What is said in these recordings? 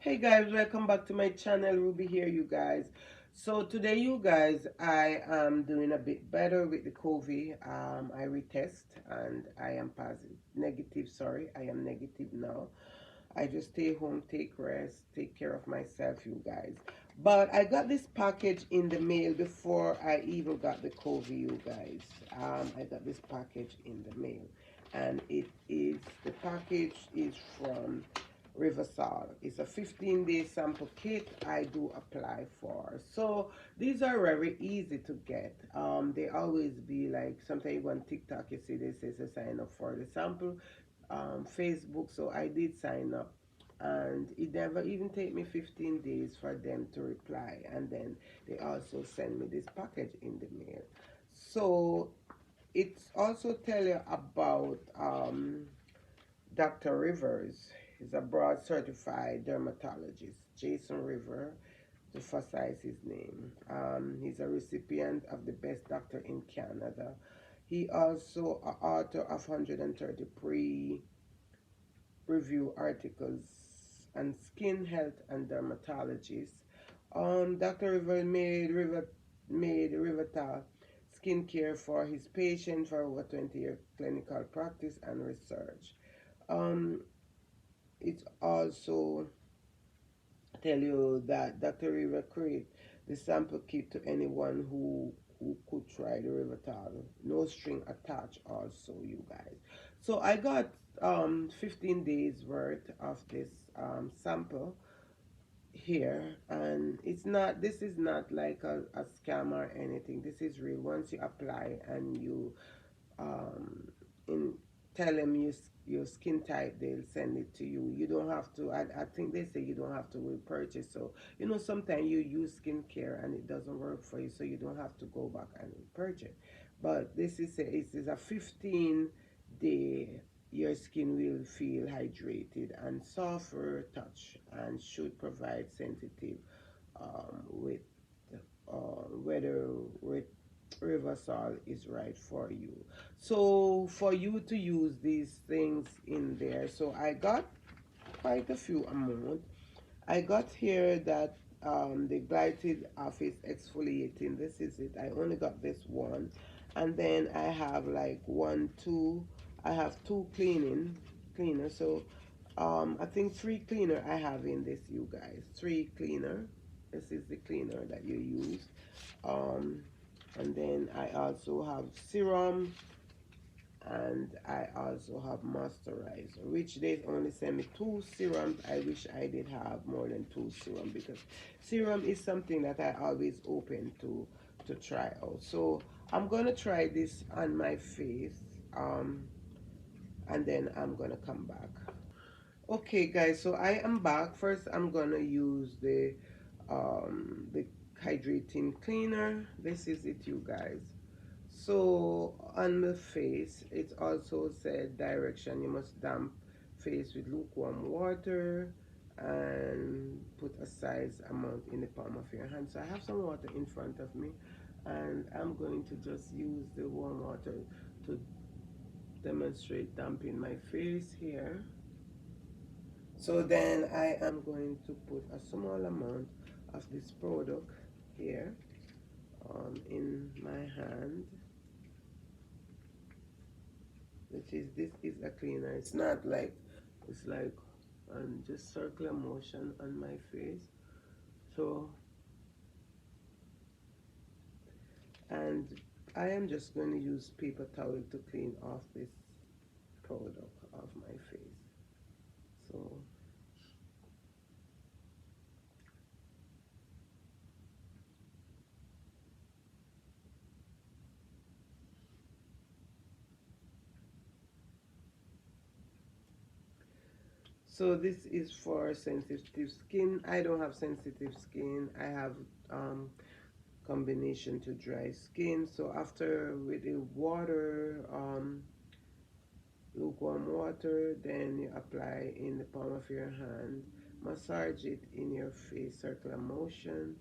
Hey guys, welcome back to my channel. Ruby here, you guys. So today, you guys, I am doing a bit better with the COVID. I retest and I am positive, negative. Sorry, I am negative now. I just stay home, take rest, take care of myself, you guys. But I got this package in the mail before I even got the COVID, you guys. I got this package in the mail, and the package is from RIVERSOL. It's a 15-day sample kit I do apply for. So these are very easy to get. They always be like, sometimes you go on TikTok, you see they say to sign up for the sample. Facebook, so I did sign up, and it never even take me 15 days for them to reply, and then they also send me this package in the mail. So it's also tell you about Dr. Rivers. He's a board certified dermatologist. Jason River, to emphasize his name. He's a recipient of the Best Doctor in Canada. He also an author of 130 review articles on skin health and dermatologists. Dr. River made Rivetal skincare for his patients for over 20-year clinical practice and research. Um, it also tell you that Dr. River create the sample kit to anyone who could try the Rivetal. No string attached also, you guys. So I got 15 days worth of this sample here, and this is not like a scam or anything. This is real. Once you apply and you um, in tell them your skin type, they'll send it to you. You don't have to. I think they say you don't have to repurchase. So sometimes you use skincare and it doesn't work for you, so you don't have to go back and repurchase. But this is a 15-day. Your skin will feel hydrated and softer touch, and should provide sensitive with whether with Riversol is right for you. So for you to use these things in there, so I got quite a few amount. I got here that the glycolic office exfoliating. This is it. I only got this one, and then I have like one, two. I have two cleaner. So I think three cleaner I have in this, you guys. Three cleaner. This is the cleaner that you use. Um, and then I also have serum, and I also have moisturizer, which they only send me two serums. I wish I did have more than two serum, because serum is something that I always open to try out. So I'm gonna try this on my face, and then I'm gonna come back. Okay guys, so I am back. First I'm gonna use the hydrating cleaner. This is it, you guys. So on the face, it also said direction. You must damp face with lukewarm water and put a size amount in the palm of your hand. So I have some water in front of me, and I'm going to just use the warm water to demonstrate damping my face here. So then I am going to put a small amount of this product here in my hand, which is, this is a cleaner. It's not like, it's like just circular motion on my face. So, and I am just going to use paper towel to clean off this product off my face. So this is for sensitive skin. I don't have sensitive skin. I have combination to dry skin. So after with the water, lukewarm water, then you apply in the palm of your hand, massage it in your face, circular motion,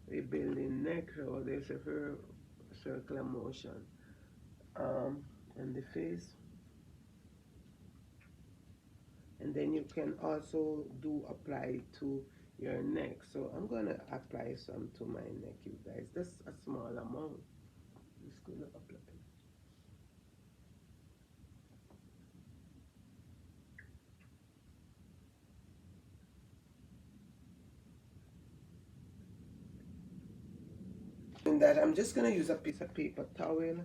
rebuilding neck, or there's a circular motion and the face. And then you can also do apply to your neck. So I'm gonna apply some to my neck, you guys. Just a small amount. Just gonna apply. And that I'm just gonna use a piece of paper towel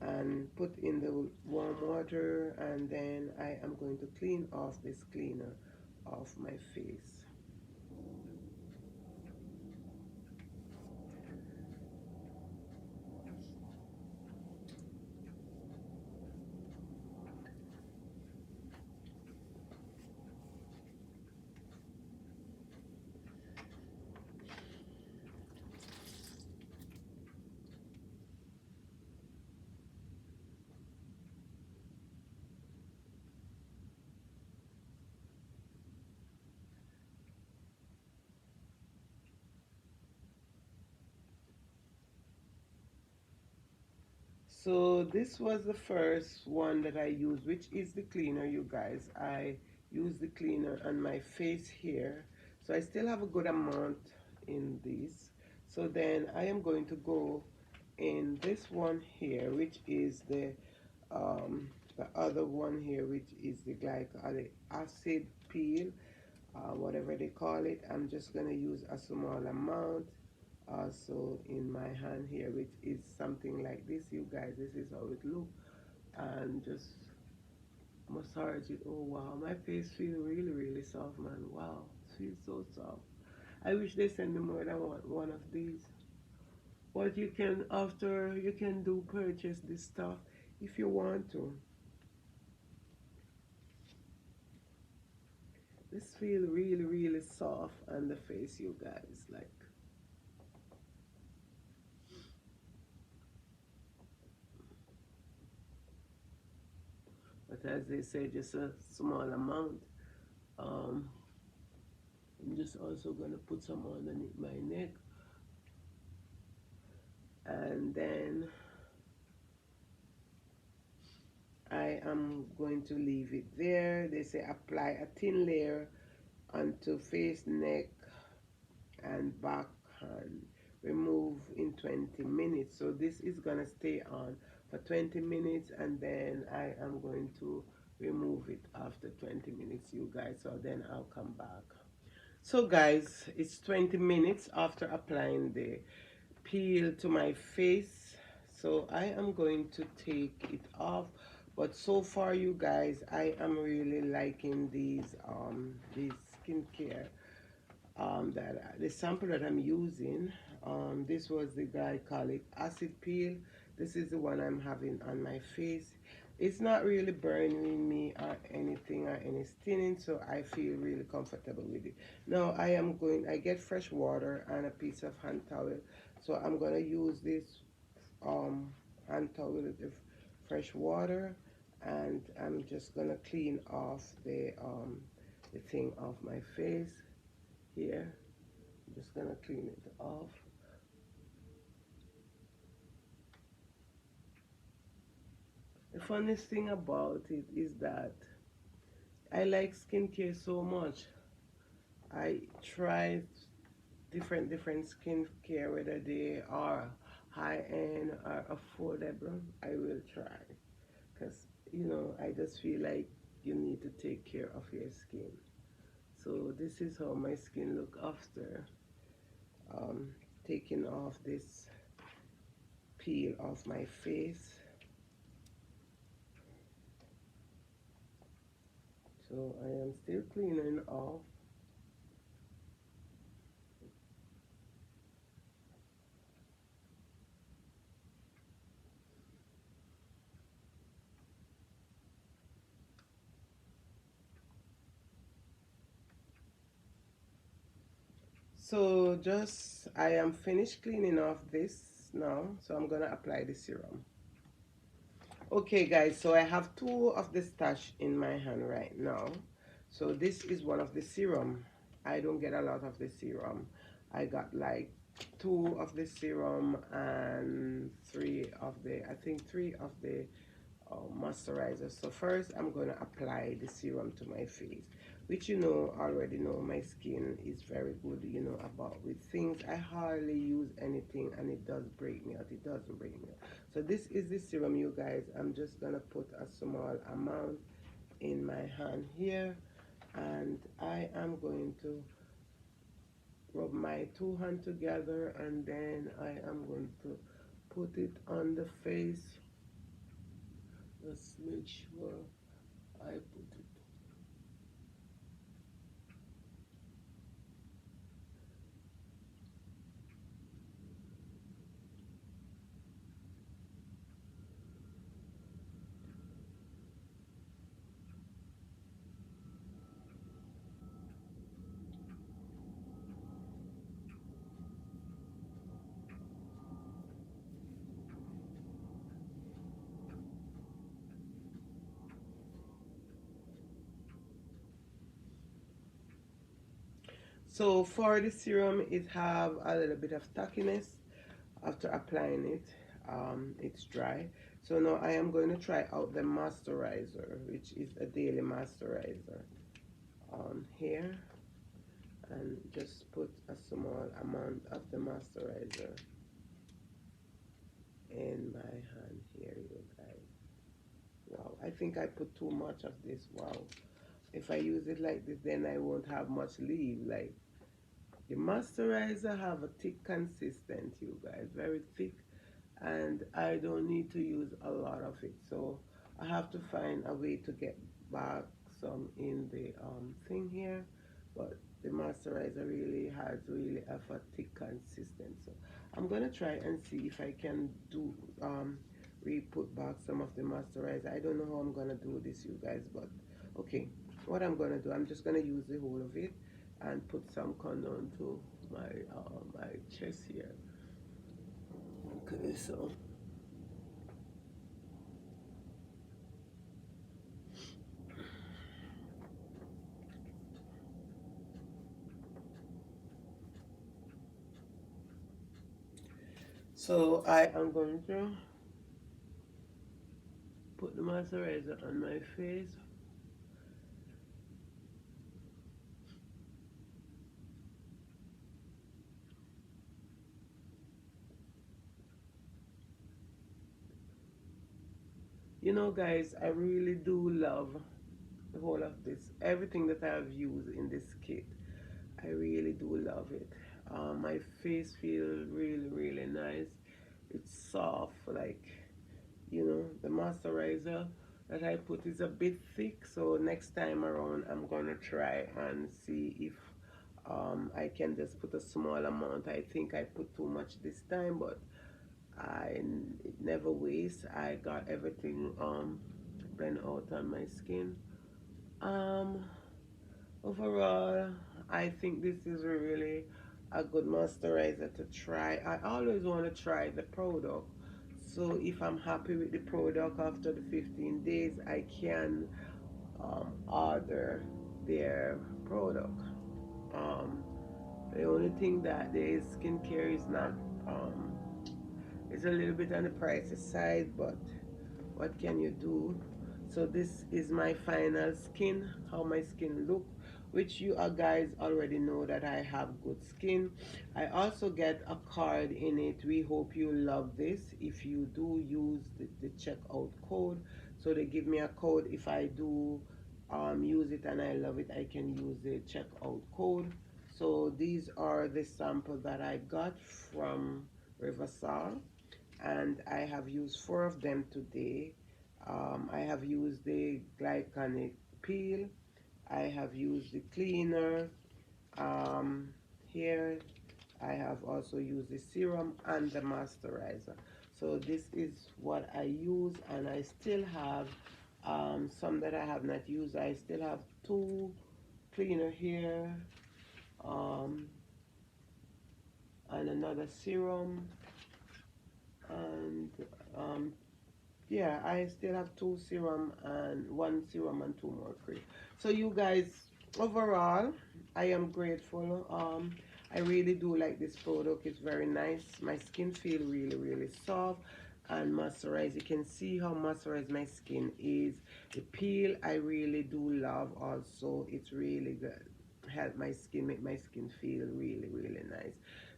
and put in the warm water, and then I am going to clean off this cleaner off my face. So this was the first one that I used, which is the cleaner, you guys. I use the cleaner on my face here. So I still have a good amount in this. So then I am going to go in this one here, which is the other one here, which is the glycolic acid peel, whatever they call it. I'm just going to use a small amount also in my hand here, which is something like this, you guys. This is how it looks, and just massage it. Oh wow, my face feels really soft, man. Wow, it feels so soft. I wish they send me more than one of these. What you can, after you can do, purchase this stuff if you want to. This feel really soft on the face, you guys. Like, but as they say, just a small amount. um I'm just also gonna put some underneath my neck, and then I am going to leave it there. They say apply a thin layer onto face, neck, and back, and remove in 20 minutes. So this is gonna stay on for 20 minutes, and then I am going to remove it after 20 minutes, you guys. So then I'll come back. So guys, it's 20 minutes after applying the peel to my face. So I am going to take it off. But so far, you guys, I am really liking these skincare that the sample that I'm using. This was the glycolic acid peel. This is the one I'm having on my face. It's not really burning me or anything or any stinging, so I feel really comfortable with it. Now I get fresh water and a piece of hand towel. So I'm gonna use this hand towel with the fresh water, and I'm just gonna clean off the thing off my face here. I'm just gonna clean it off. The funniest thing about it is that I like skincare so much. I try different skincare, whether they are high end or affordable. I will try, because I just feel like you need to take care of your skin. So this is how my skin look after um, taking off this peel off my face. So I am still cleaning off. So just I am finished cleaning off this now. So I'm gonna apply the serum. Okay guys, so I have two of the stash in my hand right now. So this is one of the serum. I don't get a lot of the serum. I got like two of the serum and three of the moisturizer. So first I'm going to apply the serum to my face, which you know, already know my skin is very good, you know, about with things. I hardly use anything and it does break me out. It doesn't break me out. So this is the serum, you guys. I'm just going to put a small amount in my hand here, and I am going to rub my two hands together, and then I am going to put it on the face. Let's make sure I put it. So for the serum, it have a little bit of tackiness after applying it. It's dry. So now I am going to try out the moisturizer, which is a daily moisturizer, here, and just put a small amount of the moisturizer in my hand here, you guys. Wow, I think I put too much of this. Wow, if I use it like this, then I won't have much leave. Like, the moisturizer have a thick consistent, you guys, very thick, and I don't need to use a lot of it. So I have to find a way to get back some in the thing here, but the moisturizer really has really a thick consistent. So I'm gonna try and see if I can do re-put back some of the moisturizer. I don't know how I'm gonna do this, you guys, but okay. What I'm gonna do, I'm just gonna use the whole of it and put some condom to my chest here. Okay, so I am going to put the moisturizer on my face. You know, guys, I really do love the whole of this. Everything that I have used in this kit, I really do love it. My face feels really, really nice. It's soft, like, you know, the moisturizer that I put is a bit thick, so next time around I'm gonna try and see if I can just put a small amount. I think I put too much this time, but it never wastes. I got everything blend out on my skin. um Overall, I think this is really a good moisturizer to try. I always want to try the product. So if I'm happy with the product after the 15 days, I can order their product. Um, the only thing that the skincare is not, it's a little bit on the pricey side, but what can you do? So this is my final skin, how my skin look, which you guys already know that I have good skin. I also get a card in it. We hope you love this. If you do use the checkout code, so they give me a code. If I do use it and I love it, I can use the checkout code. So these are the samples that I got from RIVERSOL, and I have used 4 of them today. I have used the glycolic peel. I have used the cleaner. Um, Here I have also used the serum and the moisturizer. So this is what I use, and I still have some that I have not used. I still have 2 cleaner here, um, and another serum, and yeah, I still have 2 serum and 1 serum and 2 more cream. So you guys, overall, I am grateful. I really do like this product. It's very nice. My skin feel really, really soft. and moisturize. You can see how moisturized my skin is. The peel I really do love also. It's really good. Help my skin, make my skin feel really, really nice.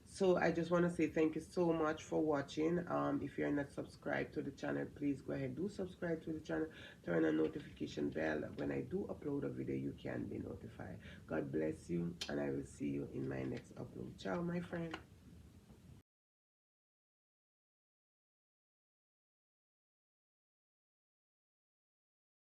So I just want to say thank you so much for watching. If you're not subscribed to the channel, please go ahead, do subscribe to the channel, turn on notification bell. When I do upload a video, you can be notified. God bless you, and I will see you in my next upload. Ciao, my friend.